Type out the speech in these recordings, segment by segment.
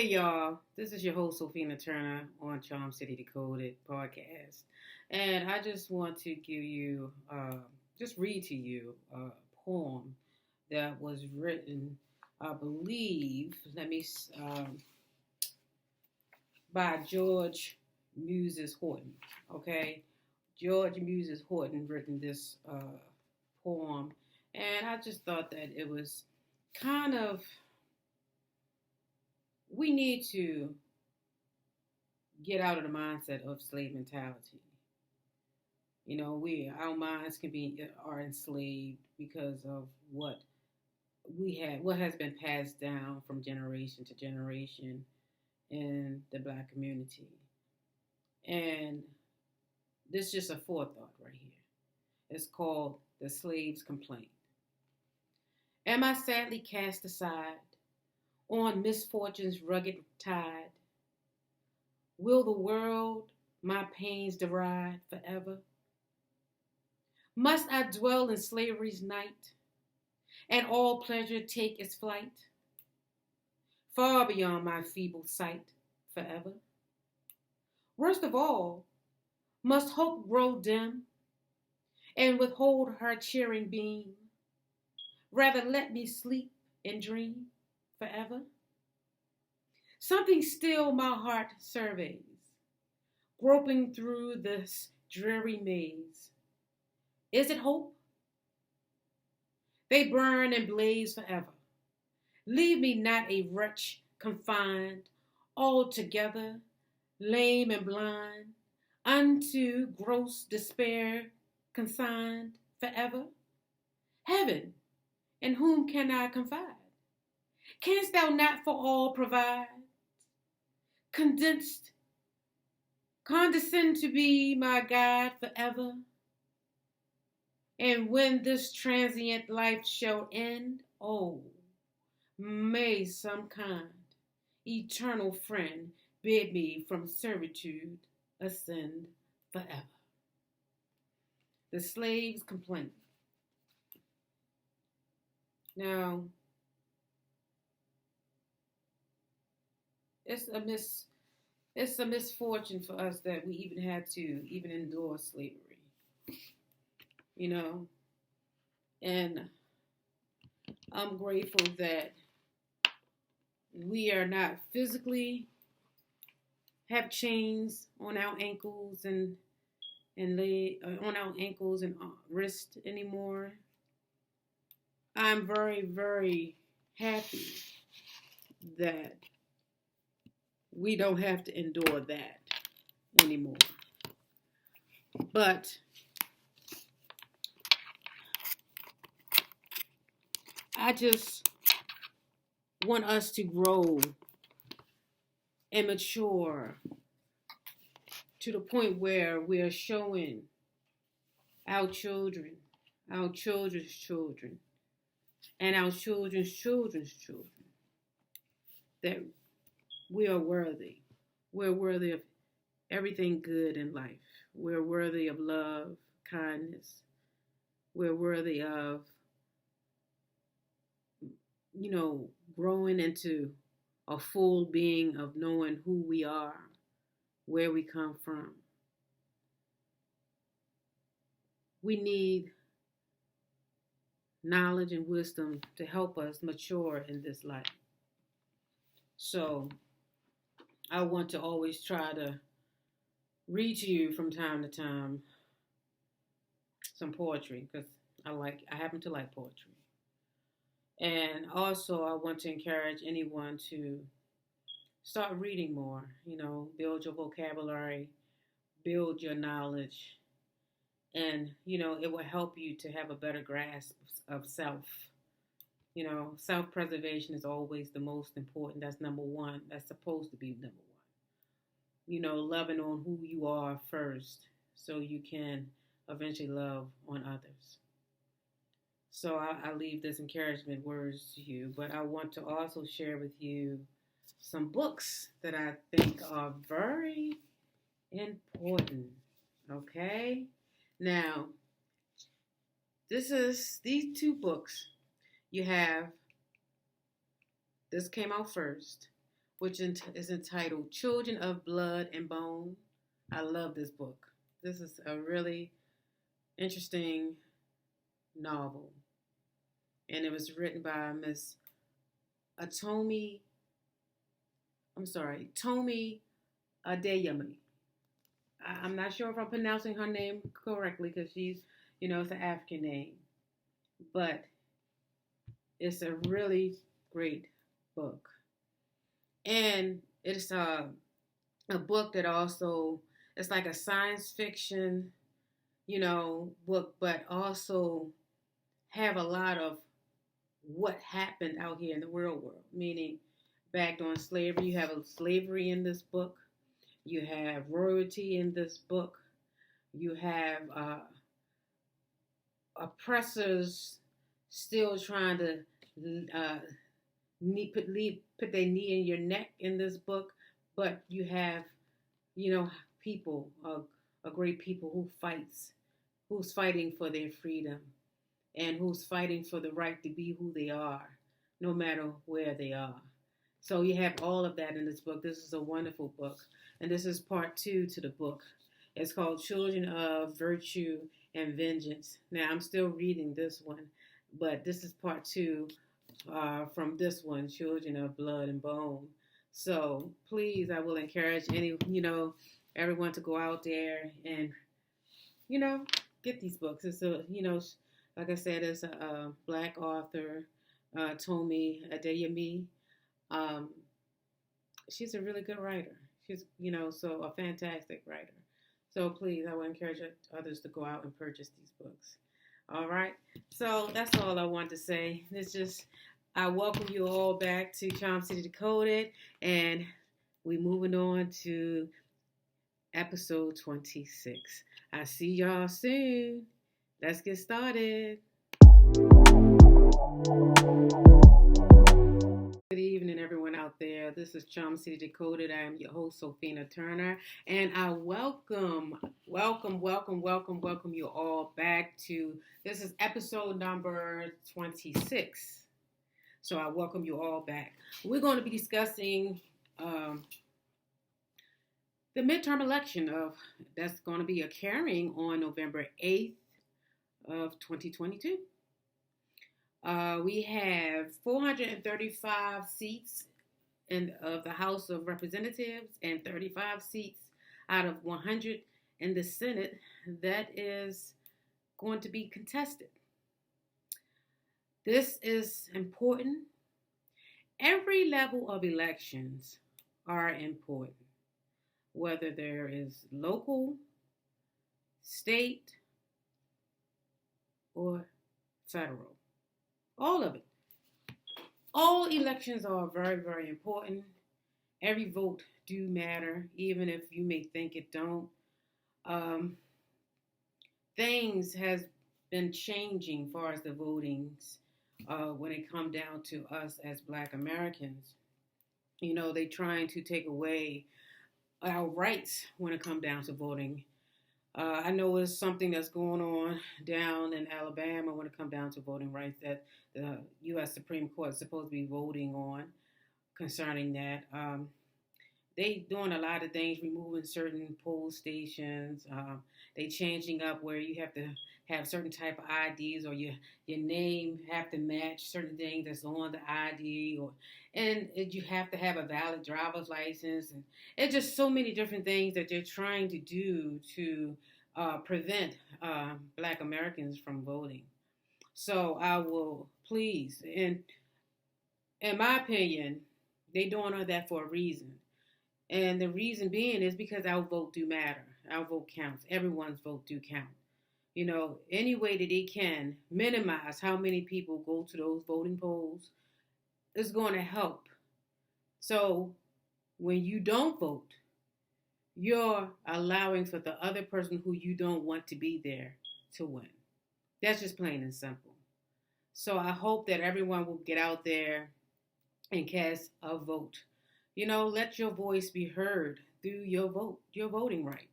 Hey y'all, this is your host Sophina Turner on Charm City Decoded podcast, and I just want to just read to you a poem that was written, I believe, by George Muses Horton. Okay, George Muses Horton written this poem, and I just thought that it was kind of we need to get out of the mindset of slave mentality. You know, our minds are enslaved because of what has been passed down from generation to generation in the black community. And this is just a forethought right here. It's called the slave's complaint. Am I sadly cast aside on misfortune's rugged tide? Will the world my pains deride forever? Must I dwell in slavery's night, and all pleasure take its flight, far beyond my feeble sight forever? Worst of all, must hope grow dim, and withhold her cheering beam? Rather let me sleep and dream forever? Something still my heart surveys, groping through this dreary maze. Is it hope? They burn and blaze forever. Leave me not a wretch confined, altogether lame and blind, unto gross despair consigned forever. Heaven, in whom can I confide? Canst thou not for all provide? Condescend to be my guide forever. And when this transient life shall end, oh, may some kind, eternal friend bid me from servitude ascend forever. The slave's complaint. Now, it's a misfortune for us that we even had to even endure slavery, you know. And I'm grateful that we are not physically have chains on our ankles and on our ankles and wrist anymore. I'm very, very happy that we don't have to endure that anymore. But I just want us to grow and mature to the point where we are showing our children, our children's children, and our children's children's children that we are worthy. We're worthy of everything good in life. We're worthy of love, kindness. We're worthy of, growing into a full being of knowing who we are, where we come from. We need knowledge and wisdom to help us mature in this life. So I want to always try to read to you from time to time some poetry because I happen to like poetry. And also I want to encourage anyone to start reading more, build your vocabulary, build your knowledge, and, it will help you to have a better grasp of self. Self-preservation is always the most important. That's number one. That's supposed to be number one. Loving on who you are first so you can eventually love on others. So I leave this encouragement words to you, but I want to also share with you some books that I think are very important. Okay? Now, these two books you have. This came out first. which is entitled Children of Blood and Bone. I love this book. This is a really interesting novel, and it was written by Miss Tomi. Tomi Adeyemi. I'm not sure if I'm pronouncing her name correctly because she's, it's an African name, but it's a really great book, and it's a book that also it's like a science fiction, book, but also have a lot of what happened out here in the real world, meaning back during slavery. You have slavery in this book. You have royalty in this book. You have oppressors still trying to put their knee in your neck in this book. But you have, people, a great people who's fighting for their freedom and who's fighting for the right to be who they are, no matter where they are. So you have all of that in this book. This is a wonderful book. And this is part 2 to the book. It's called Children of Virtue and Vengeance. Now, I'm still reading this one, but this is part 2 from this one, Children of Blood and Bone. So please, I will encourage everyone to go out there and, get these books. It's like I said, it's a Black author, Tomi Adeyemi. She's a really good writer. She's, so a fantastic writer. So please, I would encourage others to go out and purchase these books. All right. So that's all I want to say. I welcome you all back to Charm City Decoded, and we're moving on to episode 26. I see y'all soon. Let's get started. Good evening, everyone out there. This is Charm City Decoded. I am your host, Sophina Turner, and I welcome you all back to, this is episode number 26. So I welcome you all back. We're going to be discussing the midterm election that's going to be occurring on November 8th of 2022. We have 435 seats of the House of Representatives and 35 seats out of 100 in the Senate that is going to be contested. This is important. Every level of elections are important, whether there is local, state, or federal. All of it. All elections are very, very important. Every vote do matter, even if you may think it don't. Things has been changing as far as the votings when it come down to us as Black Americans. They trying to take away our rights when it come down to voting. I know it's something that's going on down in Alabama when it comes down to voting rights that the U.S. Supreme Court is supposed to be voting on concerning that. They doing a lot of things, removing certain poll stations. They changing up where you have to have certain type of IDs, or your name have to match certain things that's on the ID, and you have to have a valid driver's license, and it's just so many different things that they're trying to do to prevent Black Americans from voting. So I will please, in my opinion, they doing all that for a reason. And the reason being is because our vote do matter. Our vote counts. Everyone's vote do count. Any way that they can minimize how many people go to those voting polls is going to help. So when you don't vote, you're allowing for the other person who you don't want to be there to win. That's just plain and simple. So I hope that everyone will get out there and cast a vote. Let your voice be heard through your vote, your voting right.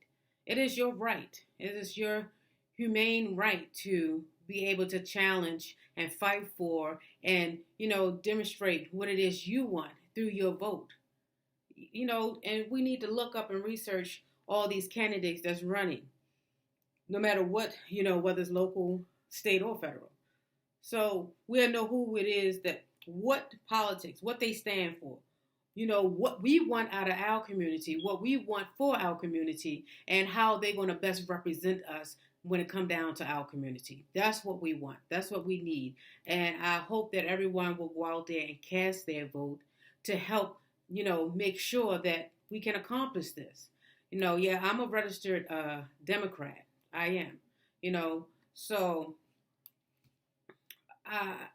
It is your right. It is your humane right to be able to challenge and fight for and, demonstrate what it is you want through your vote. And we need to look up and research all these candidates that's running, no matter what, whether it's local, state, or federal. So we'll know who it is, that what politics, what they stand for, what we want out of our community, what we want for our community, and how they're going to best represent us when it comes down to our community. That's what we want. That's what we need. And I hope that everyone will go out there and cast their vote to help, make sure that we can accomplish this. Yeah, I'm a registered Democrat. I am, so,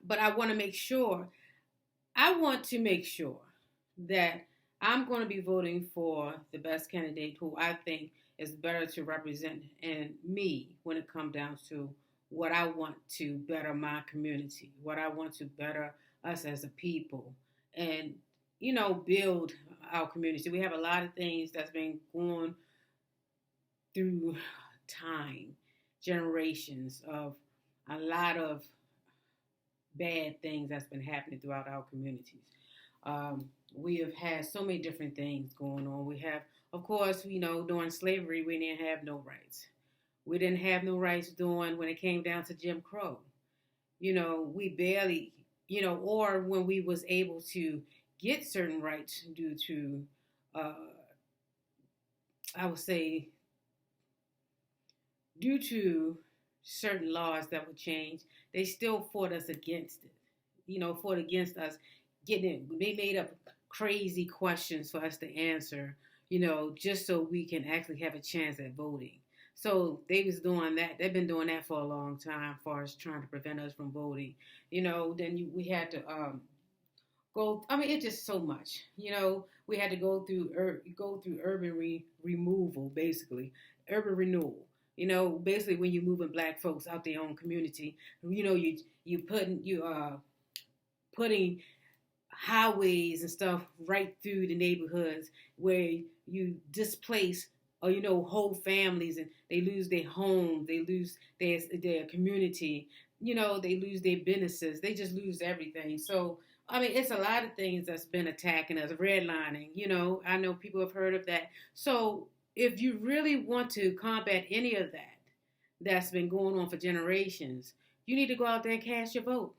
but I want to make sure that I'm going to be voting for the best candidate who I think is better to represent and me when it comes down to what I want to better my community, what I want to better us as a people, and build our community. We have a lot of things that's been going through time, generations of a lot of bad things that's been happening throughout our communities. We have had so many different things going on. We have, of course, during slavery, we didn't have no rights. We didn't have no rights when it came down to Jim Crow. We barely, or when we was able to get certain rights due to, I would say, due to certain laws that were changed, they still fought us against it. Fought against us getting it. They made up crazy questions for us to answer, just so we can actually have a chance at voting. So they was doing that. They've been doing that for a long time, as far as trying to prevent us from voting. Then we had to go. I mean, it's just so much. We had to go through urban removal, basically urban renewal. Basically when you're moving black folks out their own community, you putting highways and stuff right through the neighborhoods where you displace whole families, and they lose their home, they lose their community, they lose their businesses, they just lose everything. So I mean, it's a lot of things that's been attacking us. Redlining, I know people have heard of that. So if you really want to combat any of that that's been going on for generations, you need to go out there and cast your vote.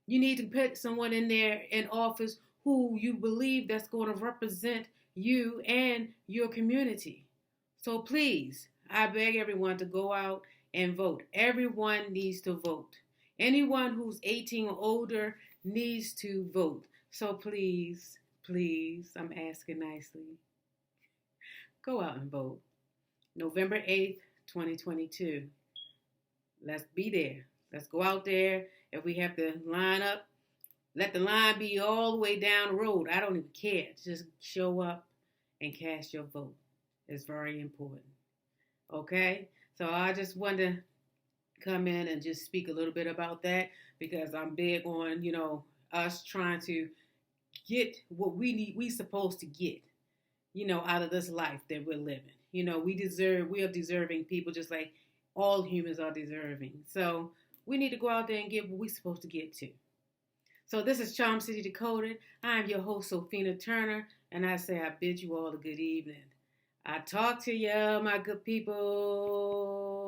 You need to put someone in there in office who you believe that's going to represent you and your community. So please, I beg everyone to go out and vote. Everyone needs to vote. Anyone who's 18 or older needs to vote. So please, I'm asking nicely, go out and vote. November 8th, 2022. Let's be there. Let's go out there. If we have to line up, let the line be all the way down the road. I don't even care. Just show up and cast your vote. It's very important. Okay? So I just wanted to come in and just speak a little bit about that, because I'm big on, us trying to get what we supposed to get, out of this life that we're living. We are deserving people, just like all humans are deserving. So we need to go out there and get what we're supposed to get to. So this is Charm City Decoded. I'm your host, Sophina Turner, and I say I bid you all a good evening. I talk to you, my good people.